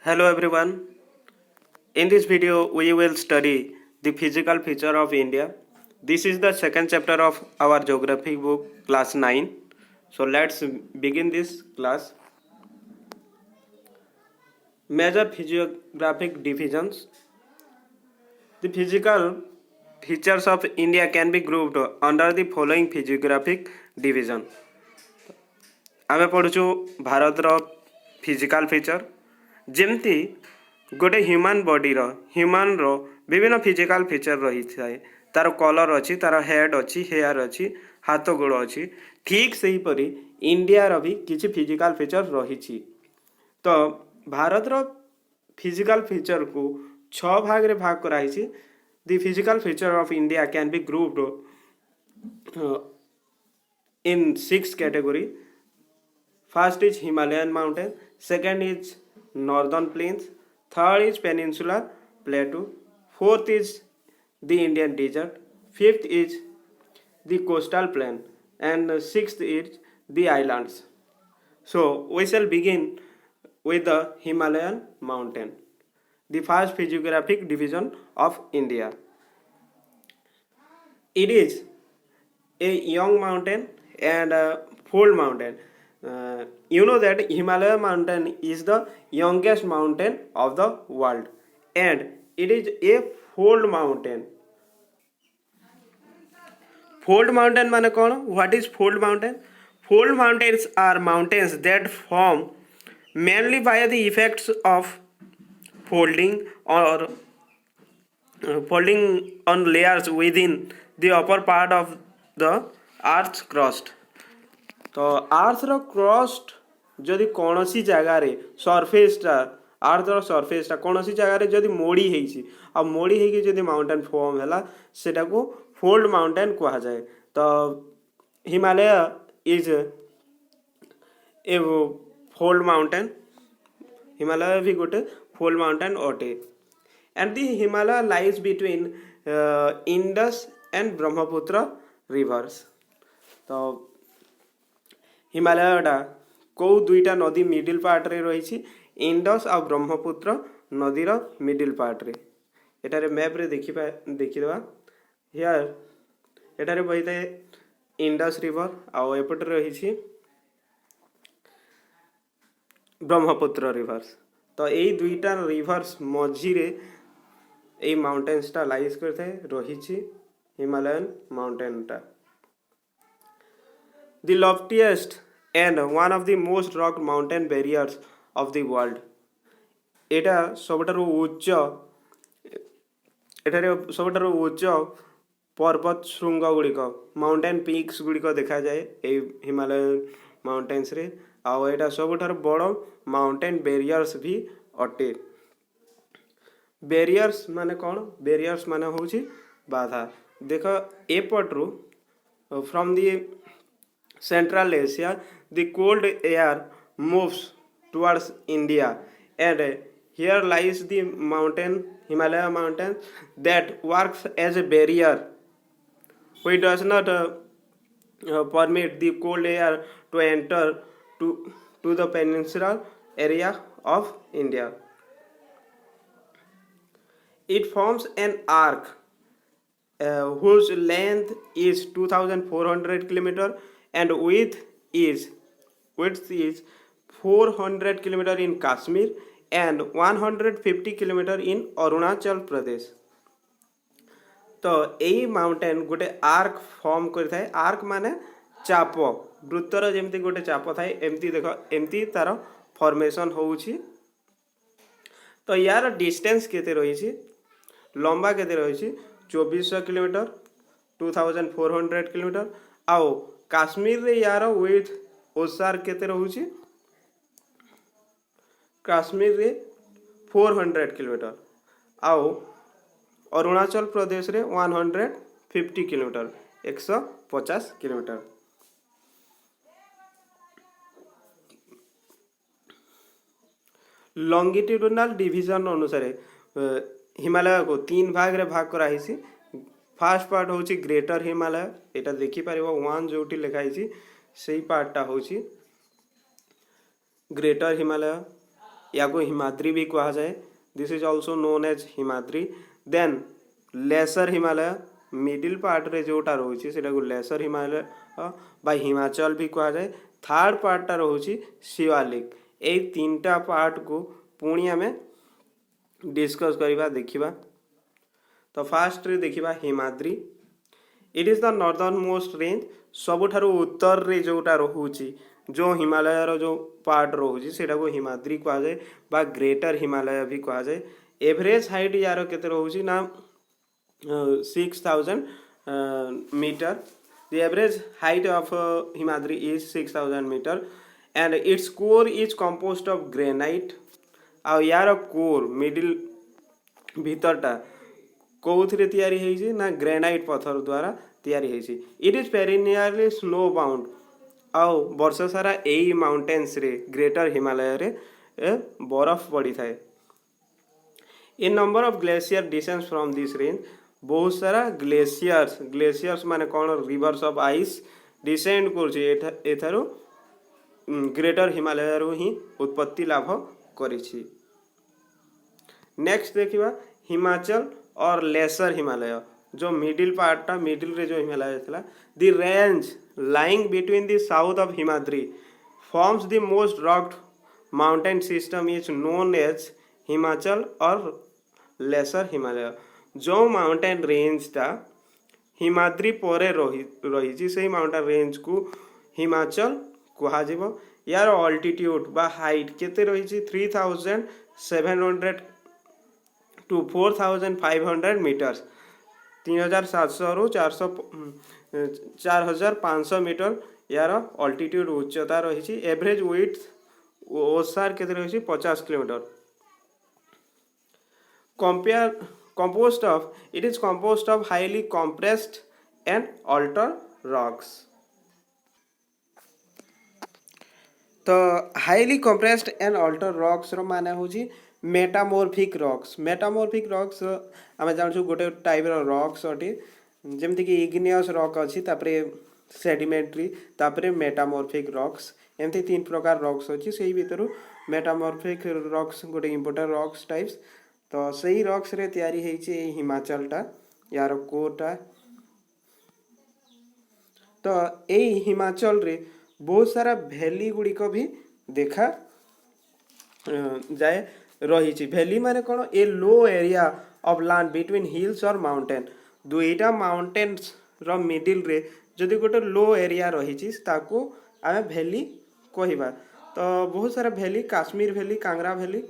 Hello everyone. In this video, we will study the physical feature of India. This is the second chapter of our geography book, class 9. So let's begin this class. Major physiographic divisions. The physical features of India can be grouped under the following physiographic division. आमे पढ़ुछु भारत रो physical feature जेमती गोटे human body रो विभिन्न physical feature रही थाए तार colour अच्छी तार head अच्छी hair अच्छी हाथ गोड़ अच्छी ठीक से ही परी इंडिया रो भी किसी फिजिकल फीचर रही तो भारत रो फिजिकल फीचर को 6 भाग रे भाग कराई the physical feature of India can be grouped in 6 category. First is Himalayan mountain, second is northern plains, third is peninsular plateau, fourth is the Indian desert, fifth is the coastal plain, and sixth is the islands. So we shall begin with the Himalayan mountain, the first physiographic division of India. It is a young mountain and a fold mountain. You know that Himalaya mountain is the youngest mountain of the world and it is a fold mountain. Fold mountain माने कौन? What is fold mountain? Fold mountains are mountains that form mainly by the effects of folding or folding on layers within the upper part of the earth's crust. तो Arthur crust जदि कौन सी जगार सरफेसटा Arthur सरफेसटा कौन सी जगार जदि मोड़ी आ मोड़ी होगी जदि माउंटेन फॉर्म है सेटा को फोल्ड माउंटेन कहा जाए तो Himalaya is a fold mountain Himalaya भी गोटे फोल्ड माउंटेन अटे and the Himalaya lies between Indus and Brahmaputra reverse तो हिमालयटा कौ दुईटा नदी मिडिल पार्ट रे रही इंडस आ ब्रह्मपुत्र नदीर मिडिल पार्ट रे एटारे मैप रे देखिदेवा हियर एटारे बही थाए इंडस रिवर आउ एपटे रही ब्रह्मपुत्र रिवर्स तो यही दुईटा रिवर्स मझीरे ए माउंटेन्सटा लाइज करथे रही Himalayan माउंटेनटा. The loftiest and one of the most rock mountain barriers of the world. एटा सबठारु उच्च एटारे सबठारु उच्च पर्वत शृंग गुड़िक माउंटेन पीक्स गुड़िक देखा जाए ए हिमालय माउंटेन्स रे आउ एटा सबठारु बड़ माउंटेन बेरियर्स भी अटे. बेरियर्स माने कौन? बेरियर्स माने होची बाधा. देख एपट्रु from the Central Asia, the cold air moves towards India, and here lies the mountain, Himalaya mountain, that works as a barrier, which does not permit the cold air to enter to the peninsular area of India. It forms an arc whose length is 2,400 kilometers and width is 400 km in Kashmir and 150 km in Arunachal Pradesh. तो यही mountain गोटे arc form करता है. Arc माने चाप वृत्तर जमती गोटे चाप थाए एमती देख एमती तार फॉर्मेशन होउछि. तो यार डिस्टेंस केते रही लंबा केते रही 2400 किलोमीटर 2400 किलोमीटर आओ काश्मीर रे यार विथ ओसार केते रहूची काश्मीर रे 400 किलोमीटर आओ अरुणाचल प्रदेश रे 150 किलोमीटर 150 किलोमीटर. लॉन्गिट्यूडिनल डिवीजन अनुसार हिमालय को 3 भाग रे भाग कराई. फास्ट पार्ट हूँ ग्रेटर हिमालय यहाँ देखिपर 1 जो लिखाई से पार्टा हूँ ग्रेटर हिमालय या को हिमाद्री भी कहा जाए। This is also known as Himadri. Then lesser Himalaya middle part रे जोटा रोची सेटा को लेसर हिमालय बा हिमाचल भी कहा जाए। थर्ड पार्टा रोची शिवालिक। ए तीनटा पार्ट को पुणी आमे डिस्कस करिबा देखिबा। तो फास्ट रे देखिबा Himadri. It is the northern most range सबुठारु उत्तर रे जोटा रोहुची जो हिमालय रो जो पार्ट रोहुची सेटा को हिमाद्री कहा जाए बा ग्रेटर हिमालय भी कहा जाए। एवरेज हाइट यार केते रोहुची ना 6000 meter. The average height of Himadri is 6000 meter and its core is composed of granite. ଆଉ यार कोर मिडिल भीतरटा कोउथरे तैयारी हेइछि ना ग्रेनाइट पत्थर द्वारा तैयारी हेइछि। It is perennially snow bound आउ वर्ष सारा एई माउंटेन्स रे ग्रेटर हिमालय रे बरफ पड़ी थाए। A number of glacier descends from this range बहुत सारा ग्लेशियर्स माने कौन रिवर्स ऑफ आइस डिसेंड करछि एथारो ग्रेटर हिमालय रो ही उत्पत्ति लाभ करिछि। नेक्स्ट देखिबा हिमाचल और लेसर हिमालय जो मिडिल पार्ट मिडिल रे जो हिमालय थला। The range lying between the south of Himadri forms the most rugged mountain system is known as Himachal और लेसर हिमालय। जो माउंटेन रेंज टा हिमाद्री परे रही से माउंटेन रेंज को हिमाचल कहा जीवो। यार अल्टीट्यूड बा हाइट केते रही 3700 टू 4500 मीटर्स 3700 रु 4500 मीटर यार अल्टीट्यूड उच्चता रही। एवरेज विड्थ ओसार केते रही 50 kilometre. It is composed of highly compressed and altered rocks. तो highly compressed and alter rocks रो माने होची मेटामॉर्फिक रॉक्स। मेटामॉर्फिक रॉक्स आमे जानछु गोटे टाइप रो रॉक्स अटी जेमति कि इग्नियस रॉक अछि तापरे सेडिमेंटरी तापरे मेटामॉर्फिक रॉक्स एमति तीन प्रकार रॉक्स अछि। सेही भितरु मेटामॉर्फिक रॉक्स गोटे इंपोर्टेंट रॉक्स टाइप्स। तो सही रॉक्स रे तैयारी हेछि हिमाचल टा यार कोटा। तो ए हिमाचल रे बहुत सारा वैली गुड़ी को भी देखा जाए रही। वैली माने कौन a low area of land between hills और माउंटेन। दुईटा माउंटेन्स रो मिडिल रे जदि गोटे लो एरिया रही ताको आमे वैली कहिबा। तो बहुत सारा valley Kashmir valley Kangra valley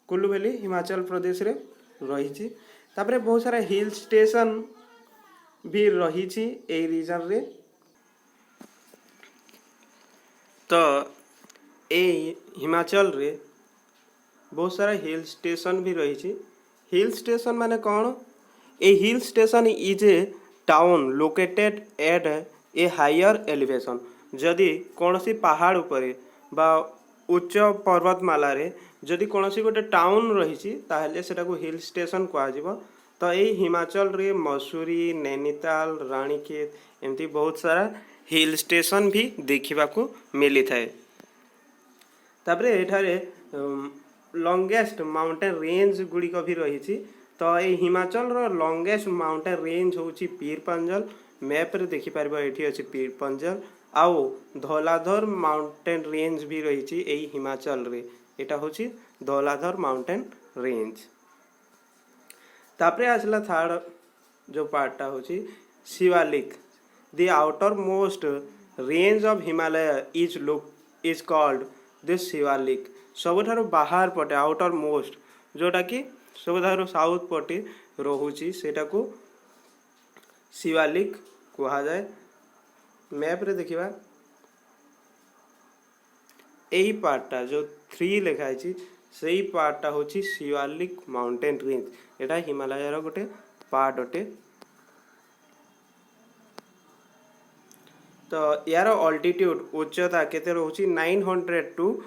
Kullu valley Himachal Pradesh रे रही। तापरे बहुत सारा हिल स्टेशन भी रही ए रीजन रे। तो ए हिमाचल रे बहुत सारा हिल स्टेशन भी रही। हिल स्टेशन माने कौन a hill station is a town located at a higher elevation. जदि कौन सी पहाड़ उपरे बा उच्च पर्वतमाला रे जदि कौन सी गोटे टाउन रही ताहले सेटा को हिल स्टेशन कहा जिवो। तो ये हिमाचल रे मसूरी नैनीताल रानीखेत एमती बहुत सारा हिल स्टेशन भी देखा मिली थाए। तापरे एठारे लॉन्गेस्ट माउंटेन रेंज गुड़िक भी रही। तो ये हिमाचल रो लॉन्गेस्ट माउंटेन रेंज होची पीर पंजल। मैप रे देखि परबो एठी अछि पीर पंजल आउ धौलाधर माउंटेन रेंज भी रही ए हिमाचल रे। एटा होची धौलाधर माउंटेन रेंज। तापरे आसला थर्ड जो पार्टा होची Shivalik. The outer most range of Himalaya is called this Shivalik. सबुठारु बाहर पटे आउटर मोस्ट जोटा कि सबुठारु साउथ पटे रोहुची सेटा को शिवालिक कहा जाए। मैप रे देखिबा एही पार्टटा जो 3 लिखाई छी सेही पार्टटा होची शिवालिक माउंटेन रेंज। एटा हिमालय रो गोटे पार्ट अटे। तो यार अल्टीट्यूड उच्चता केते रहउची 900 टू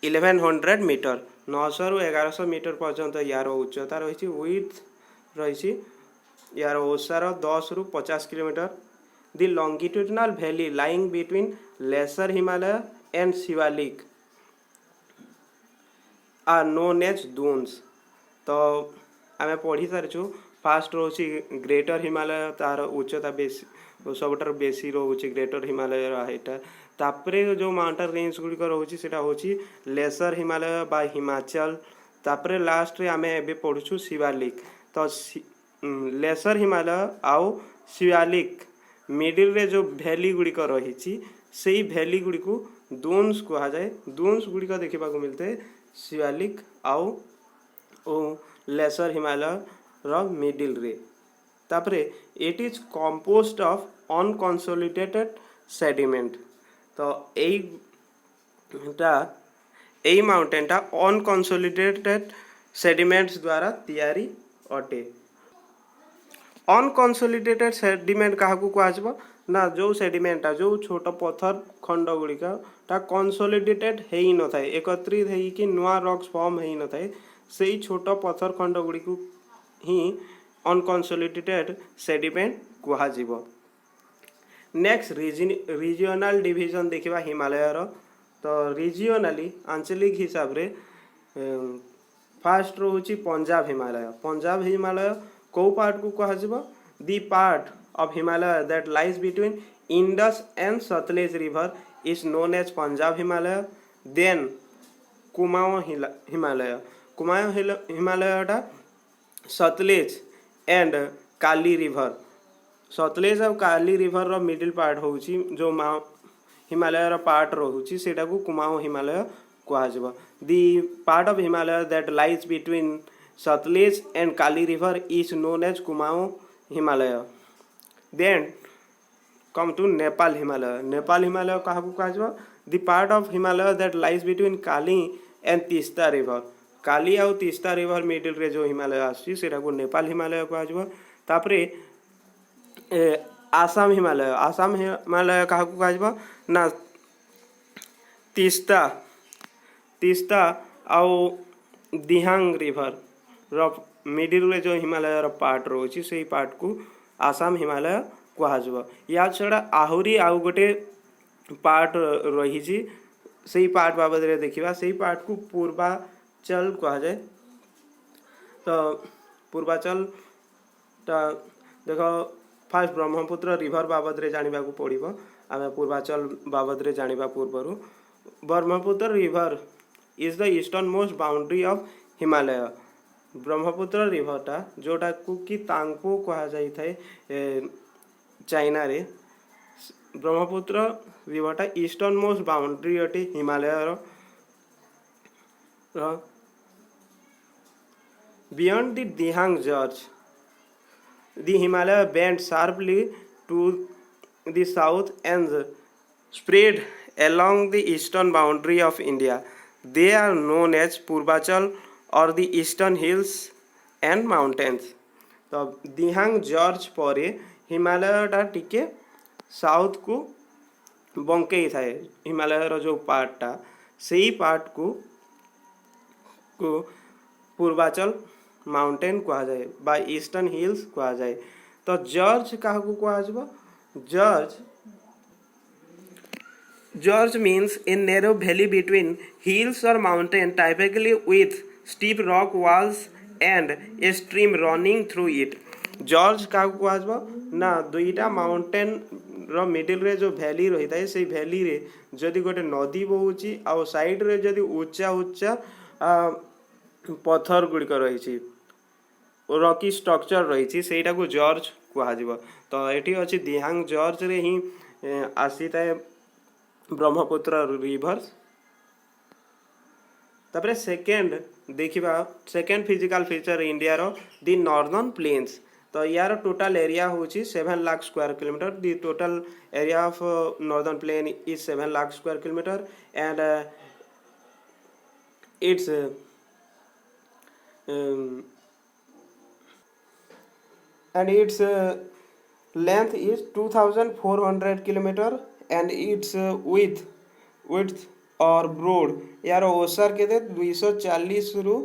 1100 मीटर 900 रु 1100 मीटर पर्यंत यार उच्चता रही। विड्थ रही यार ओसार 10 रु 50 kilometre. The longitudinal valley lying between lesser Himalaya and Shivalik are known as duns. तो आम पढ़ी सारी फास्ट रोचे ग्रेटर हिमालय तार उच्चता बेसी सबुठार बेसी रोचे ग्रेटर हिमालय हाइटा। तापरे जो माउंटेन रेंज गुड़िक रोचे सेटा होची लेसर हिमालय बा हिमाचल। तापरे लास्ट रे आमे एबे पढ़ुछु शिवालिक। तो लेसर हिमालय आउ शिवालिक मिडिल रे जो भैली गुड़िक रही से भैली गुड़िक दुन्स कहा जाए। दुन्स गुड़िक देखा मिलते शिवालिक आउ लेसर हिमालय रो मिडिल रे। तापरे it is composed of unconsolidated sediment. तो एई माउंटेन टा अनकंसोलिडेटेड सेडिमेंट्स द्वारा तैयारी अटे। अनकंसोलिडेटेड सेडिमेंट क्या कह ना जो सेडिमेंटा जो छोट पत्थर खंड गुड़िका कंसोलिडेटेड है ही न थाए एकत्रित है नुआ रॉक्स फॉर्म है ही न थाए से छोट पत्थर खंड गुड़िक ही अनकंसोलिडेटेड सेडिमेंट कह। नेक्स्ट रिजियोनल डिवीजन देखा हिमालय रो। तो रिजियोनाली आंचलिक हिसाब रे फास्ट रोची पंजाब हिमालय। पंजाब हिमालय कौ पार्ट को कह the part of Himalaya that lies between Indus and Sutlej river is known as Punjab Himalaya. Then Kumaon Himalaya Kumaon हिमालयटा सतलेज एंड काली रिवर सतलेज और काली रिवर रो मिडिल पार्ट होची जो हिमालय रो पार्ट रोची सेटा को कुमाऊं हिमालय कह। The part of Himalaya that lies between Sutlej and Kali river is known as Kumaon Himalaya. Then come to Nepal Himalaya. Nepal Himalaya क्या कह the part of Himalaya that lies between Kali and Teesta river. Kali आउ तीस्ता रिवर मिडिल रे जो हिमालय आसी सेटा को नेपाल हिमालय कह। तापरे आसाम हिमालय। आसाम हिमालय क्या कह ना तीस्ता तीस्ता आउ दिहांग रिवर रो मिडिल रे जो हिमालय रो पार्ट रोची से पार्ट को आसाम हिमालय कह। या छड़ा आहुरी आउ गोटे पार्ट रही से पार्ट बाबद रे देखिबा से पार्ट को पूर्वाचल कह जाए। तो पूर्वाचल देखो फास्ट ब्रह्मपुत्र रिवर बाबद रे जानिबा को पड़िबो। आमे पूर्वाचल बाबद रे जानिबा पूर्वरु Brahmaputra river is the eastern most boundary of Himalaya. Brahmaputra रिवरटा जोटा को कि तांको कहा जाई थाए चाइना रे ब्रह्मपुत्र रिवरटा ईस्टर्न मोस्ट बाउंड्री अटे हिमालय रो। Beyond the Dihang gorge the Himalaya bend sharply to the south and spread along the eastern boundary of India. They are known as Purvachal or the eastern hills and mountains. तो दिहांग George पर हिमालयटा टिके south को बंकई थाए। हिमालय रो जो पार्टा से part को Purvanchal mountain कहा जाए बा ईस्टर्न हिल्स कहा जाए। तो जॉर्ज क्या कह gorge means a narrow valley between hills और mountain typically with steep rock walls and a stream running through it. Gorge क्या कह ना दुईटा माउंटेन रो मिडिल रे जो वैली रही था से वैली रे जदि गोटे नदी बहुची आ साइड रे जदि उच्चा उच्चा पत्थर गुड़िक रही रॉकी स्ट्रक्चर रही सेटा को जॉर्ज कह। तो ये अच्छी दिहांग जॉर्ज रे ही आसी थाए ब्रह्मपुत्र रिवर्स। तापरे सेकेंड देखिबा सेकेंड फिजिकल फीचर इंडिया रो दी नॉर्दर्न प्लेन्स। तो यार टोटल एरिया होची 7 lakh square kilometer. The total area of northern plain is 7 lakh square kilometer and its length is 2400 kilometer and its width और broad यार ओसार के 240 रु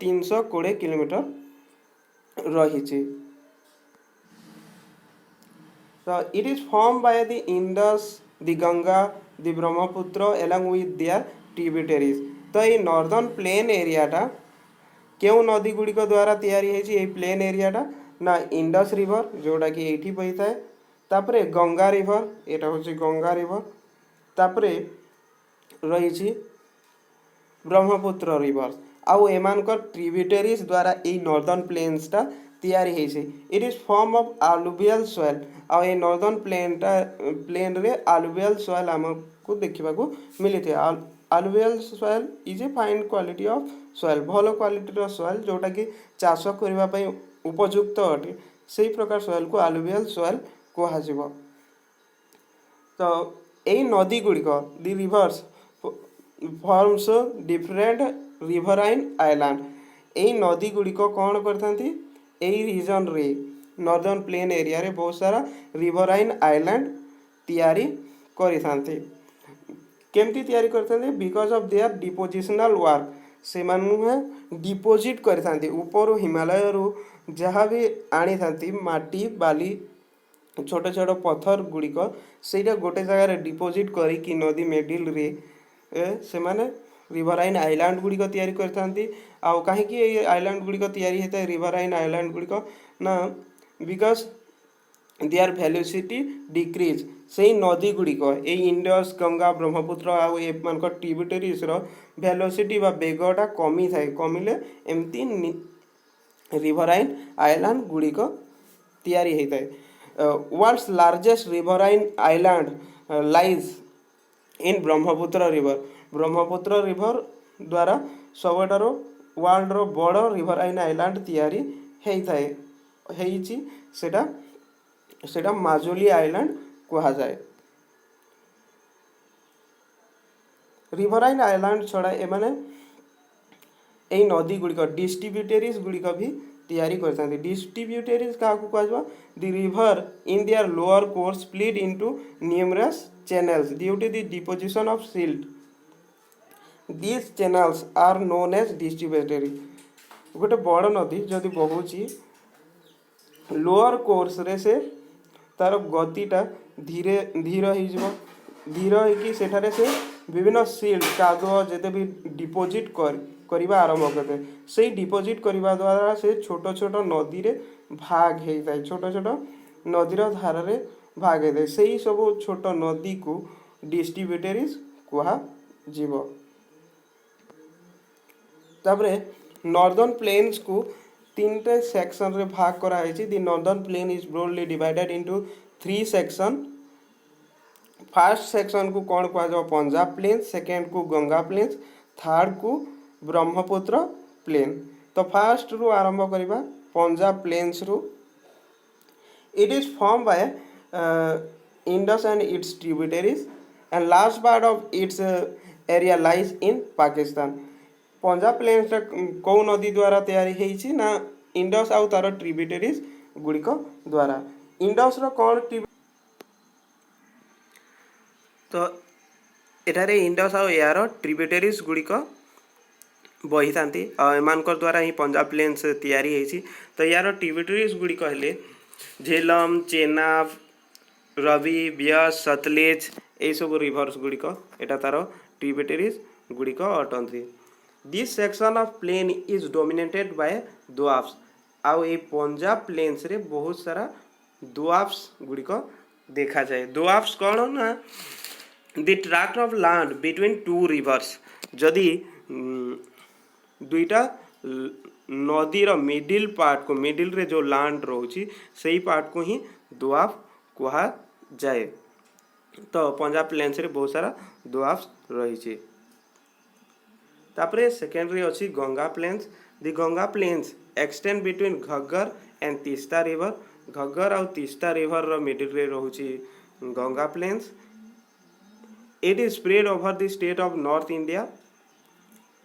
320 किलोमीटर रही। So it is formed by the Indus, the Ganga, the Brahmaputra along with their tributaries. तो ये northern plain एरियाटा क्यों नदी गुड़िक द्वारा तैयारी है प्लेन एरियाटा ना इंडस रिवर जोटा कि ये बही थाए तापरे गंगा रिवर यहाँ हूँ गंगा रिवर तापरे रही ब्रह्मपुत्र रिवर आउ एमानकर ट्रिब्यूटरीज द्वारा ये नॉर्दर्न प्लेन्सटा तैयारी है it is form of alluvial soil आउ ये नॉर्दर्न प्लेन रे आलुवियल सॉइल आमको देखा मिली थे alluvial soil is a fine quality of soil भल क्वालिटी सॉइल जोटा कि चाष करने उपयुक्त अटे से प्रकार सॉइल को आलुवियल सॉइल कहुब तो यही नदी गुड़िक the rivers forms different riverine island यही नदी गुड़िक कौन करथांती यही रीजन रे नॉर्दर्न प्लेन एरिया रे बहुत सारा रिवराइन आइलैंड तैयारी करिथांती केमती तैयारी करथांती because of their depositional work से मानुहे डिपोजिट करिथांती ऊपर हिमालय रु जहाँ भी आनी थांती माटी बाली छोट छोट पत्थर गुड़िक से गोटे जगार डिपोजिट करी नदी मिडिल रे से माने रिवराइन आइलैंड गुड़िक तैयारी करथांती आउ कहीं आइलैंड गुड़िक तैयारी होता है रिवराइन आइलैंड गुड़िक ना बिकॉज देयर वेलोसिटी डिक्रीज से नदी गुड़िक ये इंडस गंगा ब्रह्मपुत्र आउ एमान ट्रिब्यूटरीज वेलोसिटी बा बेगटा कमी थाए कमिले एमती रिवराइन आइलैंड गुड़िक तैयारी होता है world's largest riverine island lies in Brahmaputra river द्वारा सबठार वर्ल्ड रो बड़ रिवराइन आइलैंड तैयारी होता है सेटा माजुली आइलैंड कहा जाए रिवराइन आइलैंड छड़ा एमाने यही नदी गुड़िक डिस्ट्रीब्यूटरीज गुड़िक भी तैयारी करते डिस्ट्रीब्यूटरीज क्या कह the river in their lower course split into numerous channels due to the deposition of silt. These channels are known as distributary. गोटे बड़ नदी जदि बहुची लोअर कोर्स रे से तार गतिटा धीरे धीर होगी सेठारे से विभिन्न सिल्ट कादुआ जेते भी डिपोजिट करवा आरंभ करते से डिपोजिट करवा द्वारा से छोट छोट नदी रे भाग होता है छोट छोट नदीर धार रे भाग होता है से ही सब छोट नदी को डिस्ट्रीब्यूटरीज कहुब तापरे नॉर्दर्न प्लेन्स को तीन सेक्शन रे भाग कराई the northern plain is broadly divided into 3 section first section को कौन कह पंजाब प्लेन सेकेंड को गंगा प्लेन्स थर्ड को ब्रह्मपुत्र प्लेन तो फर्स्ट रु आरंभ करवा पंजाब प्लेन्स रु it is form by Indus and its tributaries and last part of its area lies in Pakistan Punjab plains कौ नदी द्वारा तैयारी होती ना इंडस आउ तार ट्रिब्यूटरीज गुड़िक द्वारा इंडस कौन तो एठारे इंडस आउ यार ट्रिब्यूटरीज गुड़िक बही था एमान द्वारा ही पंजाब प्लेन्स तैयारी होती तो यार ट्रिब्यूटरीज गुड़िक हेले झेलम चेनाब रवि ब्यास सतलेज ये सब रिवर्स गुड़िक एटा तार ट्रिब्यूटरीज गुड़िक अटंती this section of plain is dominated by doabs आउ ये पंजाब प्लेन्स रे बहुत सारा दोआब्स गुड़िक देखा जाए दोआब्स कौन ना the tract of land between two rivers जदि दुईटा नदीर मिडिल पार्ट को मिडिल रे जो लैंड रोची सही पार्ट को ही दोआब कहा जाए तो पंजाब प्लेन्स रे बहुत सारा दोआब्स रही तापरे सेकेंडरी अच्छी Ganga plains the Ganga plains extend between Ghaggar and Teesta river Ghaggar आउ तीस्ता रिवर रो मिडिल रे रोची Ganga plains it is spread over the state of north India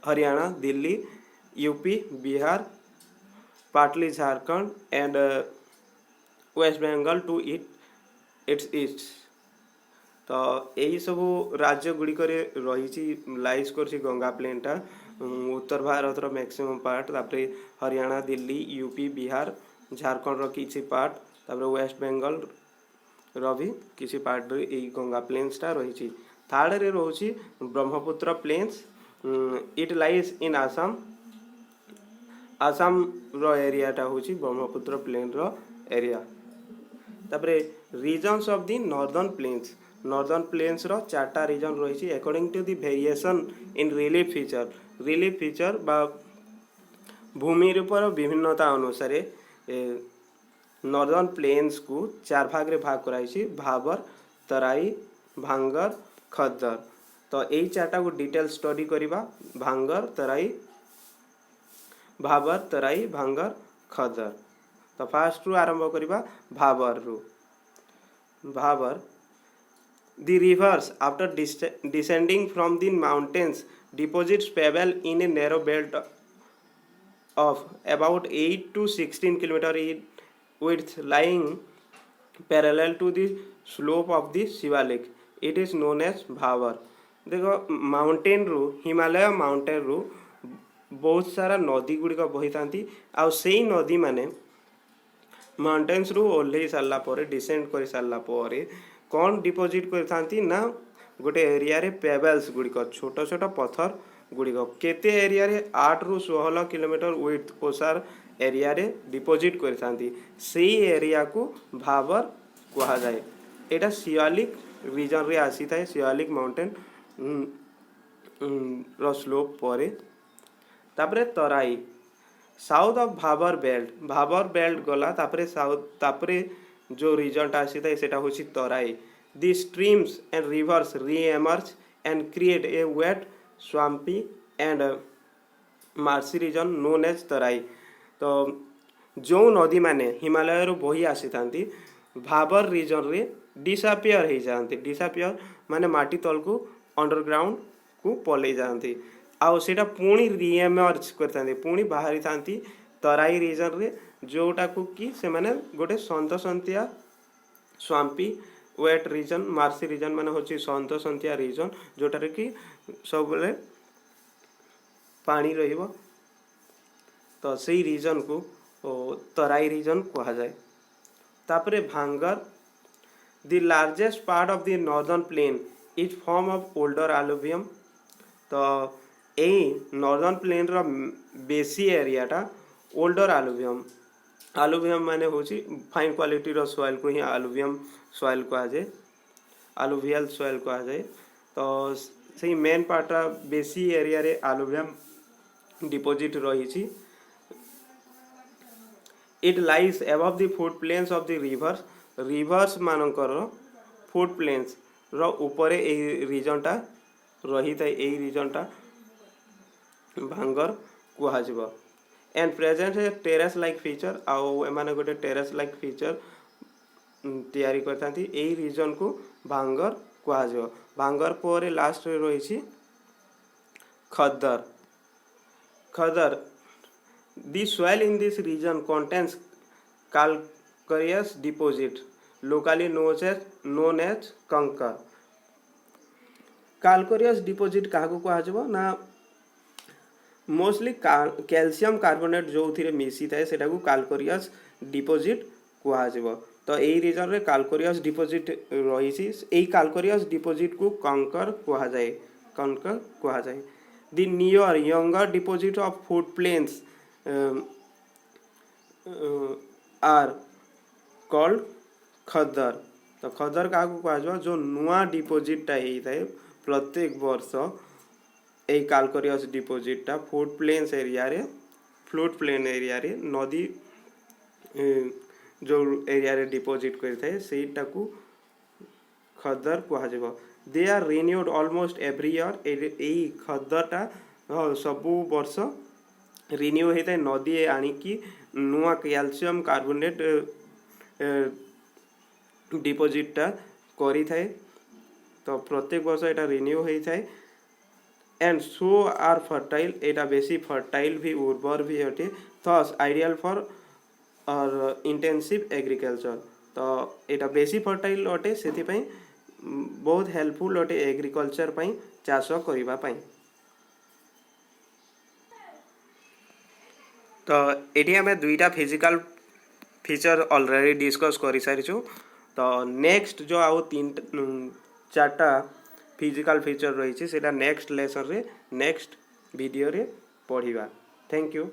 Haryana Delhi UP Bihar partly Jharkhand and West Bengal to its east तो यही सब राज्य गुड़िक रही लाइज कर गंगा प्लेनटा उत्तर भारत रो मैक्सिमम पार्ट तापर हरियाणा दिल्ली यूपी बिहार झारखंड रो किसी पार्ट तापर वेस्ट बंगाल रो भी किसी पार्ट रे गंगा प्लेन्सटा रही थर्ड रे रोची Brahmaputra plains it lies in Assam Assam रो एरियाटा हूँ ब्रह्मपुत्र प्लेन रो एरिया। तापरे regions of the northern plains रो चार्टा रीजन रही according to the variation in relief feature बा भूमि रूपर विभिन्नता अनुसार नॉर्दर्न प्लेन्स को चार भाग रे भाग कराई भाबर, तराई, भांगर, खद्दर। तो यही चार्टा को डिटेल स्टडी करिबा भांगर, तराई, भाबर, तराई, भांगर, खद्दर। तो फास्ट रु आरंभ करिबा भाबर रु। Bhabar the rivers after descending from the mountains deposits pebble in a narrow belt of about 8 to 16 km in width lying parallel to the slope of the Shivalik. It is known as Bhavar. देखो mountain रु Himalaya mountain रु बहुत सारा नदी गुड़िक बही था आई नदी माने माउंटेन्स रु ओह्लई सारा डिसेंड कर सारा कौन डिपोजिट करथांती ना गोटे एरिया रे पेबल्स गुड़िक छोट छोट पत्थर गुड़िक केते एरिया रे 8 रु 16 किलोमीटर विड्थ ओसार एरिया रे डिपोजिट करथांती सेही एरिया को भाबर कहा जाए। एटा शिवालिक रीजन रे आसी थाए शिवालिक माउंटेन रो स्लोप परे। तापरे तराई साउथ ऑफ भाबर बेल्ट गला तापरे साउथ तापरे जो रीजनटा आसी थाए सेटा होची Terai. The streams and rivers re-emerge and create a wet swampy and marshy region known as Terai. तो जो नदी माने हिमालय रो बही आसी थांती भाबर रीजन रे डिसअपियर हो जाती। डिसअपियर माने माटी तल को अंडरग्राउंड को पलई जाती आउ सेटा पुणी री-एमर्ज करथांती पुणी बाहरी थांती तराई रीजन रे जोटा को कि से माने गोटे सन्तसंतिया स्वाम्पी वेट रीजन मार्सी रीजन माने होची सन्तसंतिया रीजन जोटारे कि सब बेले पानी रहिबो। तो सेही रीजन को तराई रीजन कहा जाए। तापरे Bhangar the largest part of the northern plain is form of older alluvium. तो यही नॉर्दर्न प्लेन रो बेसी एरियाटा ओल्डर आलुवियम माने होची फाइन क्वालिटी रो सॉइल को ही आलुवियम सॉइल कहा जाए आलुवियल सॉइल कहा जाए। तो सही मेन पार्टा बेसी एरिया रे आलुवियम डिपोजिट रही। It lies above the foot plains of the rivers मानकर फुट प्लेन्स रो ऊपरे ए रीजनटा रही था ए रीजनटा भांगर कहा जिवो। एंड प्रेजेंट है टेरेस लाइक फीचर आउ एमाने गोटे टेरेस लाइक फीचर तैयारी करथांती एही रीजन को भांगर कहा जिवो। भांगर पर लास्ट रे रही Khadar the soil in this region contains calcareous deposit locally known as कंकर। calcareous deposit क्या कह ना मोस्टली कैल्शियम कार्बोनेट जो थी मिसी थाए सेटा को calcareous deposit कह। तो यही रीजन रे calcareous deposit रही calcareous deposit को कंकर कह जाए। The near younger deposit of foot plains are called Khadar. तो खद्दर क्या कह जो नुआ डिपोजिटा होता है प्रत्येक वर्ष यही calcareous डिपोजिटा फ्लूट प्लेन एरिया रे नदी जो एरिया रे डिपोजिट करता सेटा को खद्दर कह। They are renewed almost every year. यही खद्दरटा सबु वर्ष रिन्यू होता है नदी आनिकी नुआ कैल्शियम कार्बोनेट डिपोजिटा करी थाए। तो प्रत्येक वर्ष यहाँ रिन्यू होता है। एंड सो आर फर्टाइल एटा बेसी फर्टाइल भी उर्वर भी अटे थस आइडियल फॉर और इंटेंसिव एग्रीकल्चर। तो यहाँ बेसी फर्टाइल अटे से बहुत हेल्पफुल अटे एग्रीकल्चर पाई चाष करिबा पाई। तो ये आम दुईटा फिजिकल फीचर ऑलरेडी डिस्कस कर सारी। तो नेक्स्ट जो आउ तीन चार्टा फिजिकल फीचर रही है नेक्स्ट लेसन रे नेक्स्ट वीडियो रे पढ़िबा। Thank you.